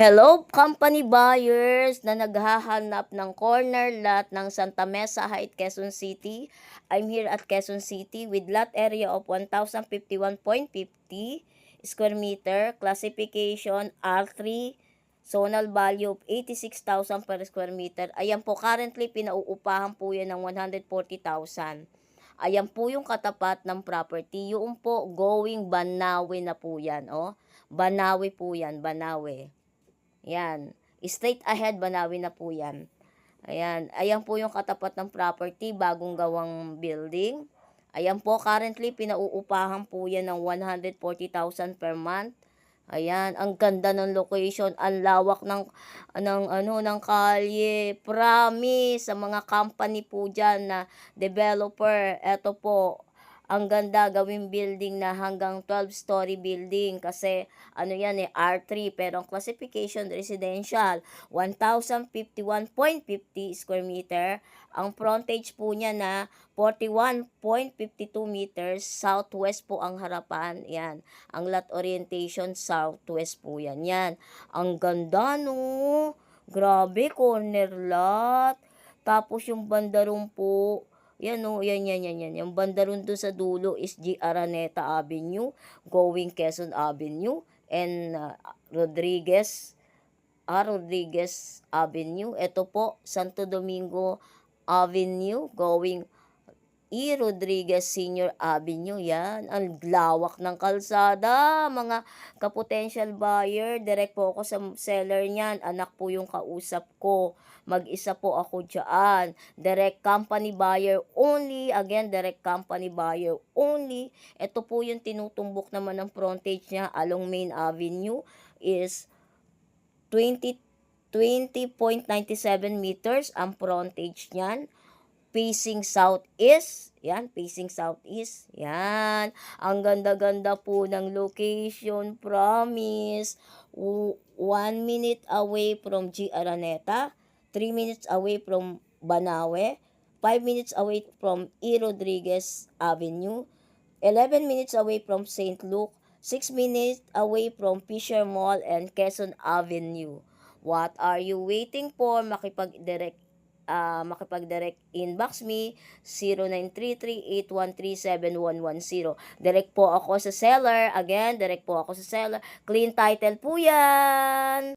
Hello, company buyers na naghahanap ng corner lot ng Santa Mesa Heights, Quezon City. I'm here at Quezon City with lot area of 1,051.50 square meter, classification R3, zonal value of 86,000 per square meter. Ayan po, currently pinauupahan po yan ng 140,000. Ayan po yung katapat ng property. Yung po, going Banawe na po yan. Oh. Banawe po yan, Banawe. Yan. Straight ahead, Banawi na po yan. Ayan. Ayan po yung katapat ng property, bagong gawang building. Ayan po, currently, pinauupahan po yan ng 140,000 per month. Ayan, ang ganda ng location, ang lawak ng kalye. Promise sa mga company po diyan na developer. Ito po, ang ganda gawing building na hanggang 12-story building kasi yan R3 pero ang classification residential 1,051.50 square meter. Ang frontage po niya na 41.52 meters, southwest po ang harapan. Yan. Ang lot orientation southwest po yan. Yan. Ang ganda no. Grabe, corner lot. Tapos yung bandarong po, yan o, yan. Yung banda ron doon sa dulo is G. Araneta Avenue, going Quezon Avenue, and Rodriguez Avenue. Ito po, Santo Domingo Avenue, going Rodriguez Senior Avenue. Yan, ang lawak ng kalsada. Mga ka-potential buyer, direct po ako sa seller niyan. Anak po yung kausap ko. Mag-isa po ako dyan. Direct company buyer only. Again, direct company buyer only. Ito po yung tinutumbok naman ng frontage niya along Main Avenue is 20.97 meters ang frontage niyan. Facing southeast. Yan, facing southeast. Yan. Ang ganda-ganda po ng location. Promise. 1 minute away from G. Araneta. 3 minutes away from Banawe. 5 minutes away from E. Rodriguez Avenue. 11 minutes away from St. Luke. 6 minutes away from Fisher Mall and Quezon Avenue. What are you waiting for? Makipag-direct inbox me 0933-813-7110. Direct po ako sa seller. Again, direct po ako sa seller. Clean title po yan.